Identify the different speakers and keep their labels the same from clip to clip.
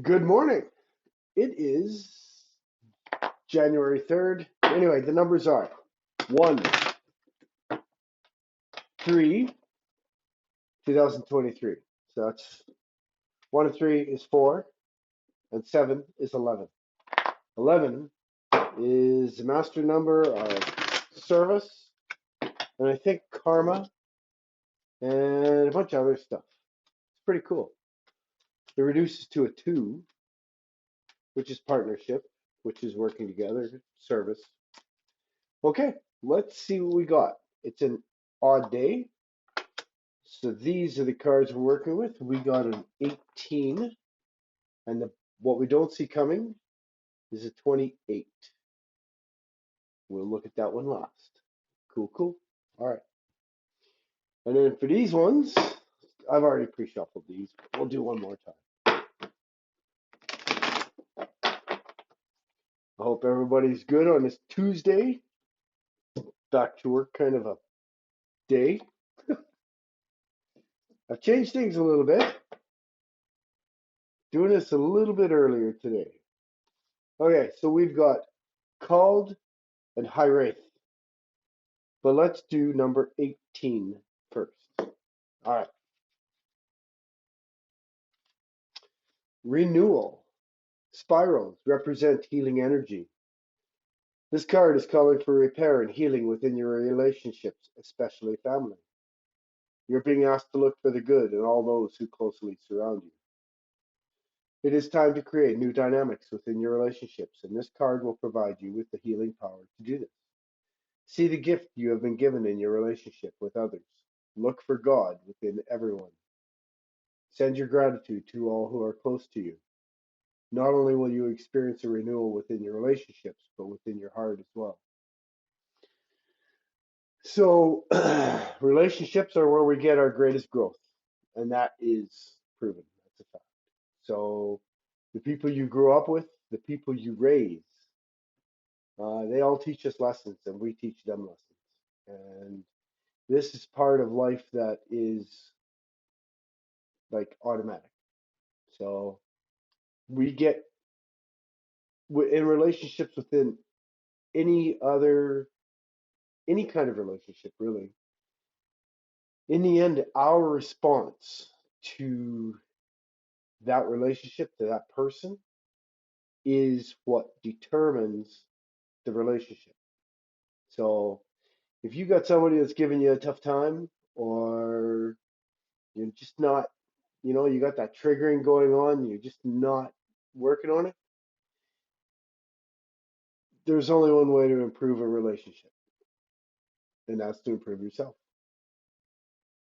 Speaker 1: Good morning. It is January 3rd. Anyway, the numbers are 1, 3, 2023. So that's 1 and 3 is 4, and 7 is 11. 11 is the master number of service, and I think karma, and a bunch of other stuff. It's pretty cool. It reduces to a 2, which is partnership, which is working together, service. Okay, let's see what we got. It's an odd day. So these are the cards we're working with. We got an 18, and what we don't see coming is a 28. We'll look at that one last. Cool, cool. All right. And then for these ones, I've already pre-shuffled these. We'll do one more time. I hope everybody's good on this Tuesday. Back to work kind of a day. I've changed things a little bit. Doing this a little bit earlier today. Okay, so we've got called and high wraith. But let's do number 18 first. All right. Renewal. Spirals represent healing energy. This card is calling for repair and healing within your relationships, especially family. You're being asked to look for the good in all those who closely surround you. It is time to create new dynamics within your relationships, and this card will provide you with the healing power to do this. See the gift you have been given in your relationship with others. Look for God within everyone. Send your gratitude to all who are close to you. Not only will you experience a renewal within your relationships, but within your heart as well. So, relationships are where we get our greatest growth, and that is proven. That's a fact. So, the people you grew up with, the people you raise, they all teach us lessons, and we teach them lessons. And this is part of life that is like automatic. So, we get in relationships within any other any kind of relationship really, in the end our response to that relationship, to that person, is what determines the relationship. So if you got somebody that's giving you a tough time, or you're just not, you got that triggering going on, you're just not working on it, there's only one way to improve a relationship, and that's to improve yourself.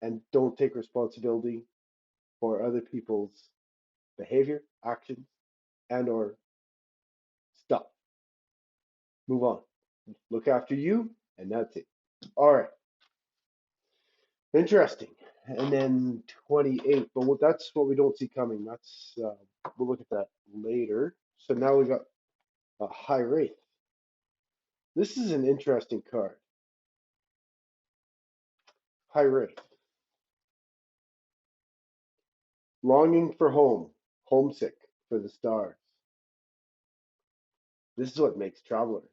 Speaker 1: And don't take responsibility for other people's behavior, actions, and or stuff. Move on. Look after you, and that's it. All right. Interesting. And then 28, but that's what we don't see coming. We'll look at that later. So now we got a high wraith. This is an interesting card. High wraith. Longing for home, homesick for the stars. This is what makes travelers.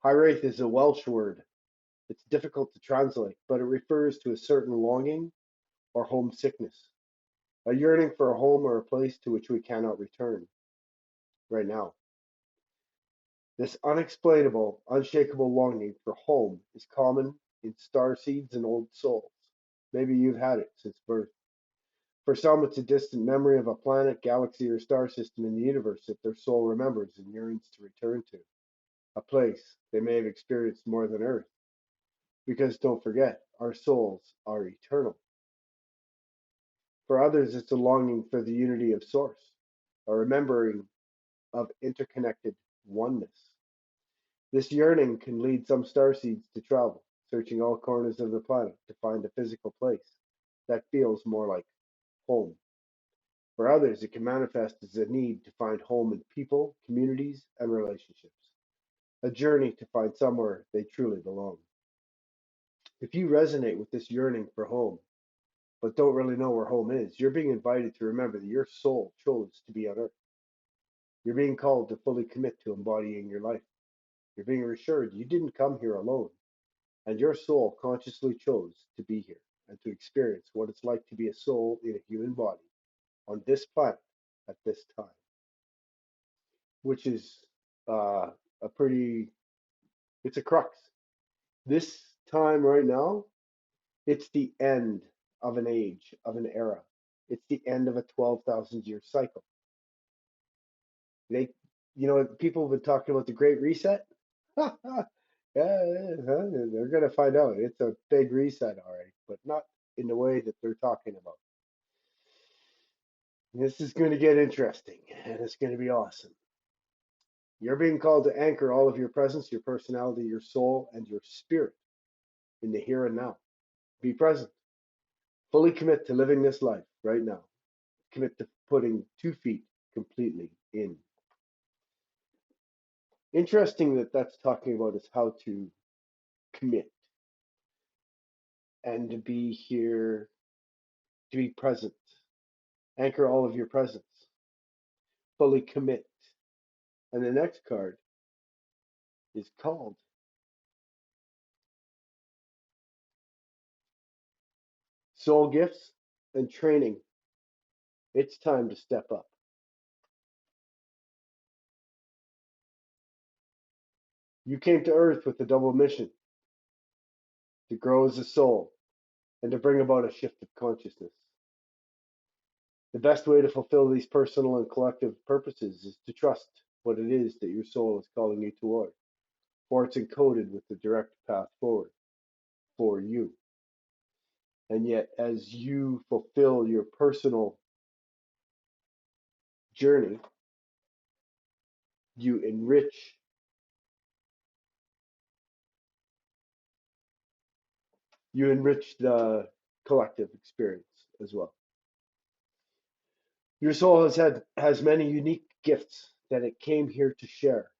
Speaker 1: High wraith is a Welsh word. It's difficult to translate, but it refers to a certain longing or homesickness, a yearning for a home or a place to which we cannot return right now. This unexplainable, unshakable longing for home is common in star seeds and old souls. Maybe you've had it since birth. For some, it's a distant memory of a planet, galaxy, or star system in the universe that their soul remembers and yearns to return to, a place they may have experienced more than Earth. Because don't forget, our souls are eternal. For others, it's a longing for the unity of Source, a remembering of interconnected oneness. This yearning can lead some starseeds to travel, searching all corners of the planet to find a physical place that feels more like home. For others, it can manifest as a need to find home in people, communities, and relationships, a journey to find somewhere they truly belong. If you resonate with this yearning for home, but don't really know where home is. You're being invited to remember that your soul chose to be on earth. You're being called to fully commit to embodying your life. You're being reassured you didn't come here alone, and your soul consciously chose to be here and to experience what it's like to be a soul in a human body on this planet at this time, which is a pretty, it's a crux. This time right now, it's the end of an age, of an era. It's the end of a 12,000 year cycle. They, people have been talking about the Great Reset. Yeah, they're going to find out. It's a big reset, all right, but not in the way that they're talking about. This is going to get interesting, and it's going to be awesome. You're being called to anchor all of your presence, your personality, your soul, and your spirit in the here and now. Be present. Fully commit to living this life right now. Commit to putting 2 feet completely in. Interesting that that's talking about is how to commit and to be here, to be present. Anchor all of your presence. Fully commit. And the next card is called Soul Gifts and Training. It's time to step up. You came to Earth with a double mission to grow as a soul and to bring about a shift of consciousness. The best way to fulfill these personal and collective purposes is to trust what it is that your soul is calling you toward, for it's encoded with the direct path forward for you. And yet, as you fulfill your personal journey, you enrich the collective experience as well. Your soul has many unique gifts that it came here to share.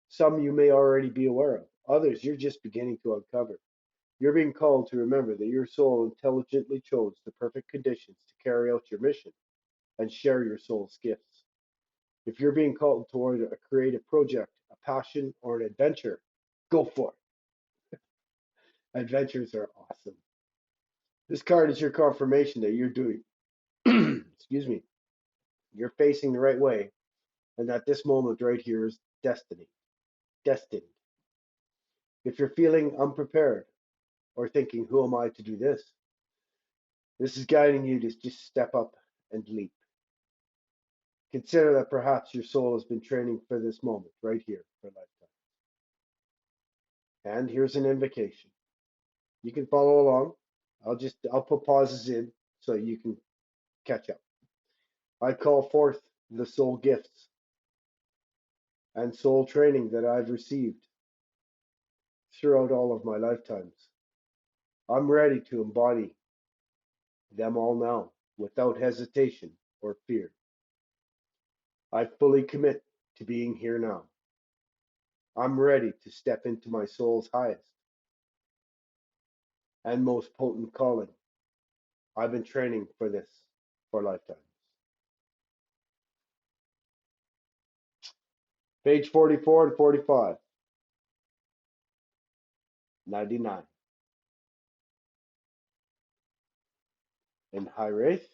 Speaker 1: Some you may already be aware of, others you're just beginning to uncover. You're being called to remember that your soul intelligently chose the perfect conditions to carry out your mission and share your soul's gifts. If you're being called toward a creative project, a passion, or an adventure, go for it. Adventures are awesome. This card is your confirmation that you're doing, excuse me, you're facing the right way, and that this moment right here is destiny, destined. If you're feeling unprepared or thinking, who am I to do this? This is guiding you to just step up and leap. Consider that perhaps your soul has been training for this moment right here for a lifetime. And here's an invocation. You can follow along. I'll put pauses in so you can catch up. I call forth the soul gifts and soul training that I've received throughout all of my lifetimes. I'm ready to embody them all now without hesitation or fear. I fully commit to being here now. I'm ready to step into my soul's highest and most potent calling. I've been training for this for lifetimes. Page 44 and 45. 99. In High Wraith.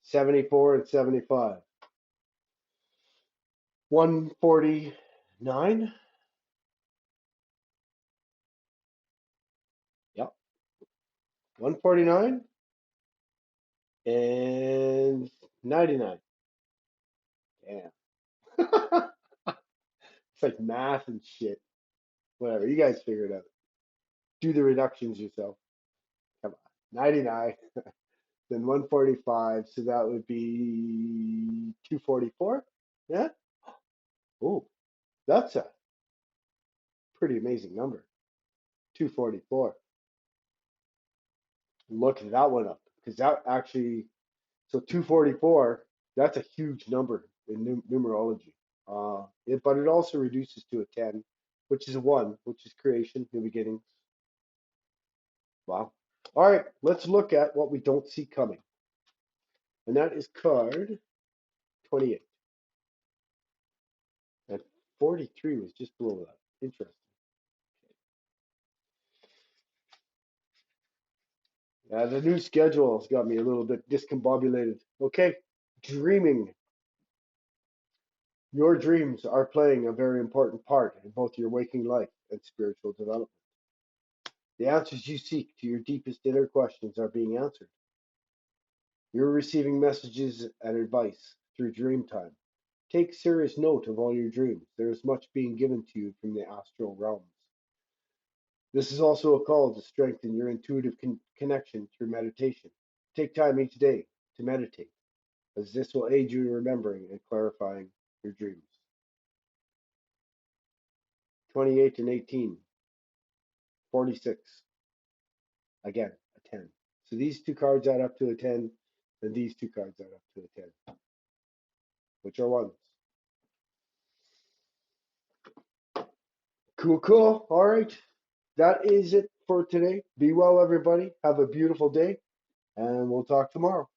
Speaker 1: 74 and 75. 149. Yep. 149 and 99. Damn. It's like math and shit. Whatever. You guys figure it out. Do the reductions yourself. Come on. 99. Then 145. So that would be 244. Yeah. Oh, that's a pretty amazing number. 244. Look that one up because that actually, so 244, that's a huge number in numerology. But it also reduces to a 10 which is a 1, which is creation, new beginnings. Wow. All right, let's look at what we don't see coming. And that is card 28. And 43 was just below that. Interesting. The new schedule has got me a little bit discombobulated. Okay, dreaming. Your dreams are playing a very important part in both your waking life and spiritual development. The answers you seek to your deepest inner questions are being answered. You're receiving messages and advice through dream time. Take serious note of all your dreams. There is much being given to you from the astral realms. This is also a call to strengthen your intuitive connection through meditation. Take time each day to meditate, as this will aid you in remembering and clarifying your dreams. 28 and 18, 46. Again, a 10. So these two cards add up to a 10, and these two cards add up to a 10, which are ones. Cool, cool. All right. That is it for today. Be well, everybody. Have a beautiful day, and we'll talk tomorrow.